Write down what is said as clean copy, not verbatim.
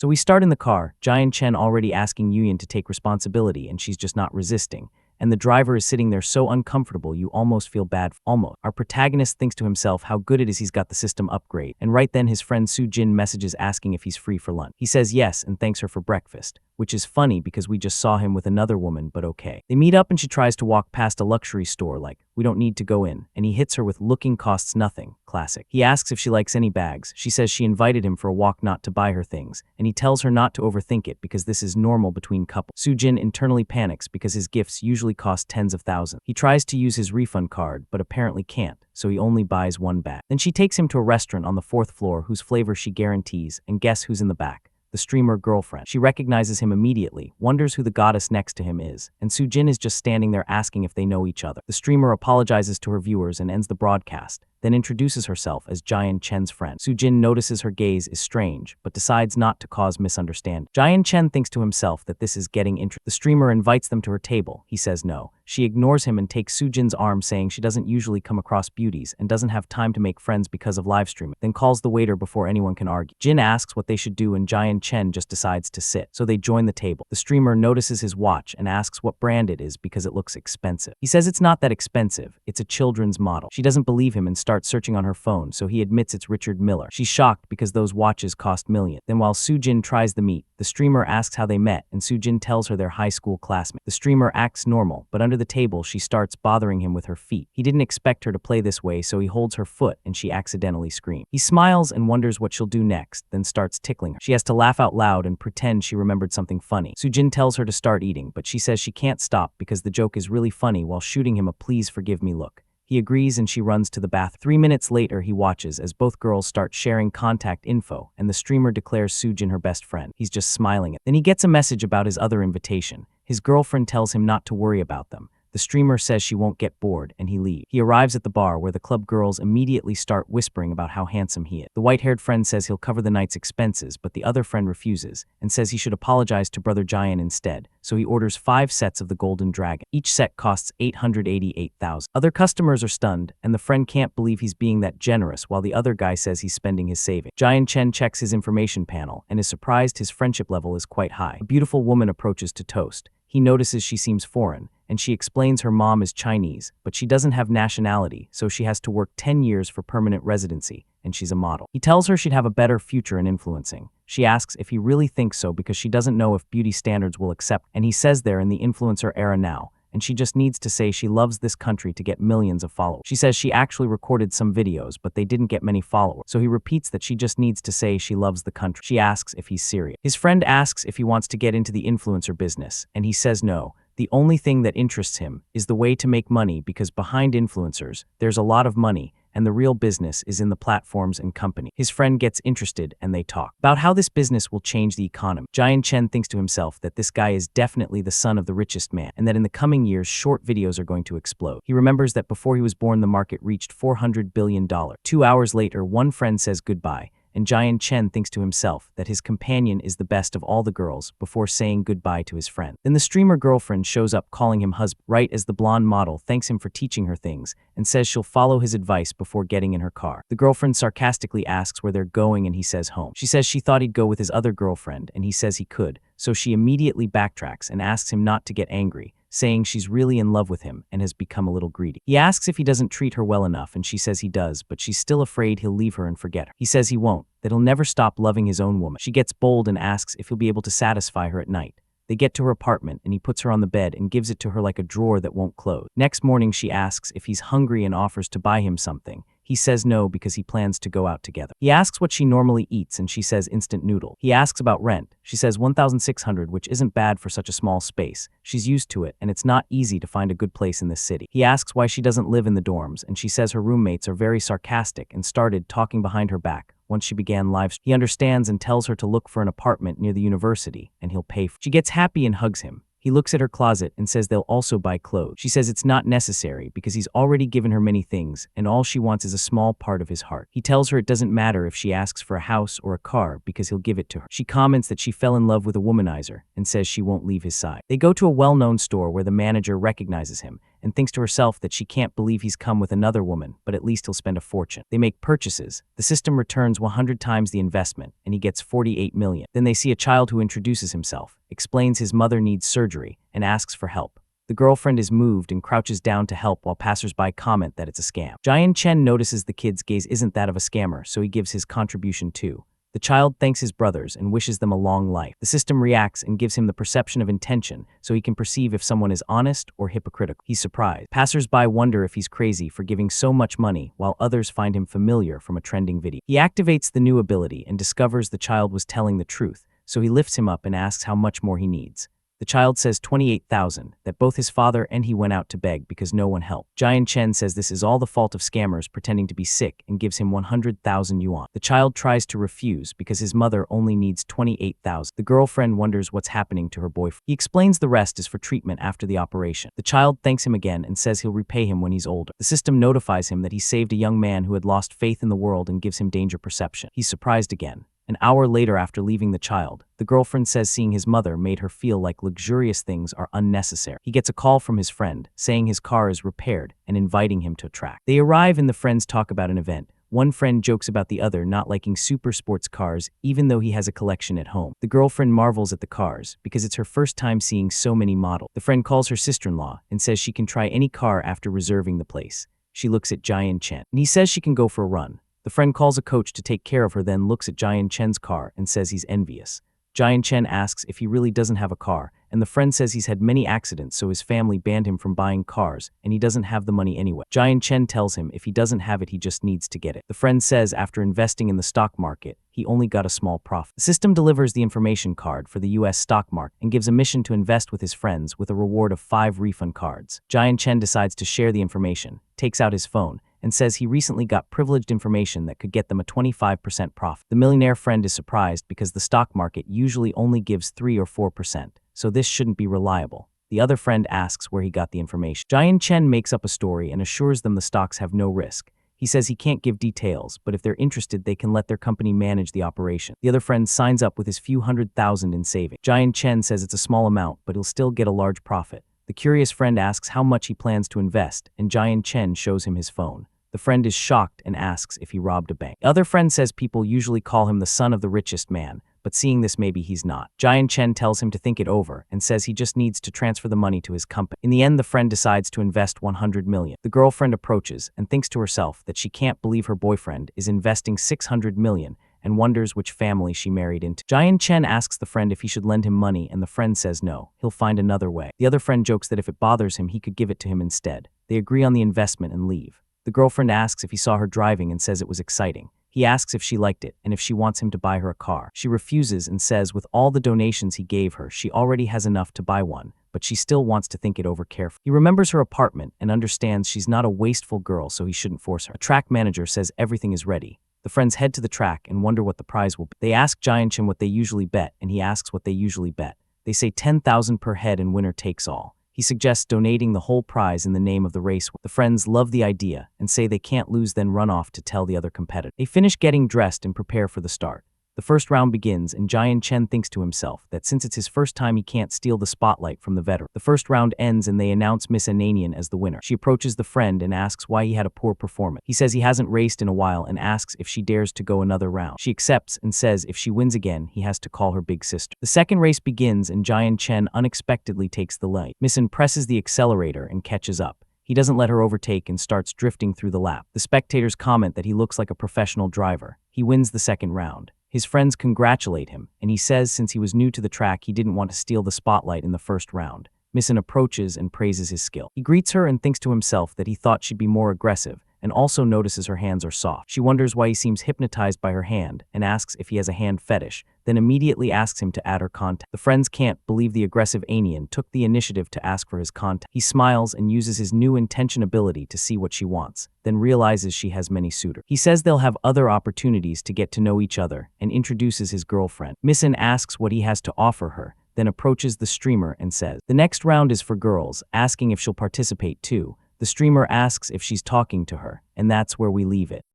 So we start in the car, Jiang Cheng already asking Yuyan to take responsibility and she's just not resisting. And the driver is sitting there so uncomfortable you almost feel bad. Almost. Our protagonist thinks to himself how good it is he's got the system upgrade, and right then his friend Soo-jin messages asking if he's free for lunch. He says yes and thanks her for breakfast, which is funny because we just saw him with another woman, but okay. They meet up and she tries to walk past a luxury store like, we don't need to go in, and he hits her with looking costs nothing, classic. He asks if she likes any bags, she says she invited him for a walk not to buy her things, and he tells her not to overthink it because this is normal between couples. Soo-jin internally panics because his gifts usually cost tens of thousands. He tries to use his refund card, but apparently can't, so he only buys one bag. Then she takes him to a restaurant on the 4th floor whose flavor she guarantees, and guess who's in the back? The streamer girlfriend. She recognizes him immediately, wonders who the goddess next to him is, and Soo-jin is just standing there asking if they know each other. The streamer apologizes to her viewers and ends the broadcast, then introduces herself as Jiang Chen's friend. Soo-jin notices her gaze is strange, but decides not to cause misunderstanding. Jiang Chen thinks to himself that this is getting interesting. The streamer invites them to her table. He says no. She ignores him and takes Soo-jin's arm, saying she doesn't usually come across beauties and doesn't have time to make friends because of live streaming, then calls the waiter before anyone can argue. Jin asks what they should do and Jiang Chen just decides to sit, so they join the table. The streamer notices his watch and asks what brand it is because it looks expensive. He says it's not that expensive, it's a children's model. She doesn't believe him and starts searching on her phone, so he admits it's Richard Miller. She's shocked because those watches cost millions. Then while Soo-jin tries the meat, the streamer asks how they met and Soo-jin tells her they're high school classmates. The streamer acts normal, but under the table she starts bothering him with her feet. He didn't expect her to play this way, so he holds her foot and she accidentally screams. He smiles and wonders what she'll do next, then starts tickling her. She has to laugh out loud and pretend she remembered something funny. Soo-jin tells her to start eating, but she says she can't stop because the joke is really funny while shooting him a please forgive me look. He agrees and she runs to the bath. 3 minutes later, he watches as both girls start sharing contact info and the streamer declares Soo-jin her best friend. He's just smiling. Then he gets a message about his other invitation. His girlfriend tells him not to worry about them. The streamer says she won't get bored and he leaves. He arrives at the bar where the club girls immediately start whispering about how handsome he is. The white-haired friend says he'll cover the night's expenses, but the other friend refuses and says he should apologize to brother Jian instead, so he orders 5 sets of the Golden Dragon. Each set costs 888,000. Other customers are stunned and the friend can't believe he's being that generous while the other guy says he's spending his savings. Jiang Chen checks his information panel and is surprised his friendship level is quite high. A beautiful woman approaches to toast. He notices she seems foreign, and she explains her mom is Chinese, but she doesn't have nationality, so she has to work 10 years for permanent residency, and she's a model. He tells her she'd have a better future in influencing. She asks if he really thinks so because she doesn't know if beauty standards will accept, and he says they're in the influencer era now, and she just needs to say she loves this country to get millions of followers. She says she actually recorded some videos, but they didn't get many followers, so he repeats that she just needs to say she loves the country. She asks if he's serious. His friend asks if he wants to get into the influencer business, and he says no. The only thing that interests him is the way to make money because behind influencers, there's a lot of money, and the real business is in the platforms and company. His friend gets interested and they talk about how this business will change the economy. Jiang Chen thinks to himself that this guy is definitely the son of the richest man and that in the coming years short videos are going to explode. He remembers that before he was born the market reached $400 billion. 2 hours later, one friend says goodbye, and Jiang Chen thinks to himself that his companion is the best of all the girls before saying goodbye to his friend. Then the streamer girlfriend shows up calling him husband, right as the blonde model thanks him for teaching her things and says she'll follow his advice before getting in her car. The girlfriend sarcastically asks where they're going and he says home. She says she thought he'd go with his other girlfriend and he says he could, so she immediately backtracks and asks him not to get angry, saying she's really in love with him and has become a little greedy. He asks if he doesn't treat her well enough and she says he does, but she's still afraid he'll leave her and forget her. He says he won't, that he'll never stop loving his own woman. She gets bold and asks if he'll be able to satisfy her at night. They get to her apartment and he puts her on the bed and gives it to her like a drawer that won't close. Next morning she asks if he's hungry and offers to buy him something. He says no because he plans to go out together. He asks what she normally eats and she says instant noodle. He asks about rent. She says 1,600, which isn't bad for such a small space. She's used to it and it's not easy to find a good place in this city. He asks why she doesn't live in the dorms and she says her roommates are very sarcastic and started talking behind her back. Once she began live, he understands and tells her to look for an apartment near the university and he'll pay for it. She gets happy and hugs him. He looks at her closet and says they'll also buy clothes. She says it's not necessary because he's already given her many things and all she wants is a small part of his heart. He tells her it doesn't matter if she asks for a house or a car because he'll give it to her. She comments that she fell in love with a womanizer and says she won't leave his side. They go to a well-known store where the manager recognizes him and thinks to herself that she can't believe he's come with another woman, but at least he'll spend a fortune. They make purchases. The system returns 100 times the investment, and he gets 48 million. Then they see a child who introduces himself, explains his mother needs surgery, and asks for help. The girlfriend is moved and crouches down to help while passersby comment that it's a scam. Jiang Cheng notices the kid's gaze isn't that of a scammer, so he gives his contribution too. The child thanks his brothers and wishes them a long life. The system reacts and gives him the perception of intention, so he can perceive if someone is honest or hypocritical. He's surprised. Passersby wonder if he's crazy for giving so much money, while others find him familiar from a trending video. He activates the new ability and discovers the child was telling the truth, so he lifts him up and asks how much more he needs. The child says 28,000, that both his father and he went out to beg because no one helped. Jiang Cheng says this is all the fault of scammers pretending to be sick and gives him 100,000 yuan. The child tries to refuse because his mother only needs 28,000. The girlfriend wonders what's happening to her boyfriend. He explains the rest is for treatment after the operation. The child thanks him again and says he'll repay him when he's older. The system notifies him that he saved a young man who had lost faith in the world and gives him danger perception. He's surprised again. An hour later after leaving the child, the girlfriend says seeing his mother made her feel like luxurious things are unnecessary. He gets a call from his friend, saying his car is repaired and inviting him to a track. They arrive and the friends talk about an event. One friend jokes about the other not liking super sports cars even though he has a collection at home. The girlfriend marvels at the cars because it's her first time seeing so many models. The friend calls her sister-in-law and says she can try any car after reserving the place. She looks at Jiang Cheng and he says she can go for a run. The friend calls a coach to take care of her, then looks at Jiang Chen's car and says he's envious. Jiang Cheng asks if he really doesn't have a car, and the friend says he's had many accidents so his family banned him from buying cars and he doesn't have the money anyway. Jiang Cheng tells him if he doesn't have it he just needs to get it. The friend says after investing in the stock market, he only got a small profit. The system delivers the information card for the US stock market and gives a mission to invest with his friends with a reward of 5 refund cards. Jiang Cheng decides to share the information, takes out his phone, and says he recently got privileged information that could get them a 25% profit. The millionaire friend is surprised because the stock market usually only gives 3 or 4%, so this shouldn't be reliable. The other friend asks where he got the information. Jiang Cheng makes up a story and assures them the stocks have no risk. He says he can't give details, but if they're interested, they can let their company manage the operation. The other friend signs up with his few $100,000 in savings. Jiang Cheng says it's a small amount, but he'll still get a large profit. The curious friend asks how much he plans to invest, and Jiang Cheng shows him his phone. The friend is shocked and asks if he robbed a bank. The other friend says people usually call him the son of the richest man, but seeing this maybe he's not. Jiang Cheng tells him to think it over and says he just needs to transfer the money to his company. In the end, the friend decides to invest 100 million. The girlfriend approaches and thinks to herself that she can't believe her boyfriend is investing 600 million and wonders which family she married into. Jiang Cheng asks the friend if he should lend him money and the friend says no, he'll find another way. The other friend jokes that if it bothers him, he could give it to him instead. They agree on the investment and leave. The girlfriend asks if he saw her driving and says it was exciting. He asks if she liked it and if she wants him to buy her a car. She refuses and says with all the donations he gave her, she already has enough to buy one, but she still wants to think it over carefully. He remembers her apartment and understands she's not a wasteful girl, so he shouldn't force her. A track manager says everything is ready. The friends head to the track and wonder what the prize will be. They ask Jiang Cheng what they usually bet, and he asks what they usually bet. They say 10,000 per head and winner takes all. He suggests donating the whole prize in the name of the race. The friends love the idea and say they can't lose, then run off to tell the other competitor. They finish getting dressed and prepare for the start. The first round begins and Jiang Cheng thinks to himself that since it's his first time he can't steal the spotlight from the veteran. The first round ends and they announce Miss Ananian as the winner. She approaches the friend and asks why he had a poor performance. He says he hasn't raced in a while and asks if she dares to go another round. She accepts and says if she wins again, he has to call her big sister. The second race begins and Jiang Cheng unexpectedly takes the lead. Miss An presses the accelerator and catches up. He doesn't let her overtake and starts drifting through the lap. The spectators comment that he looks like a professional driver. He wins the second round. His friends congratulate him, and he says since he was new to the track he didn't want to steal the spotlight in the first round. Miss An approaches and praises his skill. He greets her and thinks to himself that he thought she'd be more aggressive, and also notices her hands are soft. She wonders why he seems hypnotized by her hand and asks if he has a hand fetish, then immediately asks him to add her contact. The friends can't believe the aggressive Anian took the initiative to ask for his contact. He smiles and uses his new intention ability to see what she wants, then realizes she has many suitors. He says they'll have other opportunities to get to know each other and introduces his girlfriend. Miss An asks what he has to offer her, then approaches the streamer and says, "The next round is for girls," asking if she'll participate too. The streamer asks if she's talking to her, and that's where we leave it.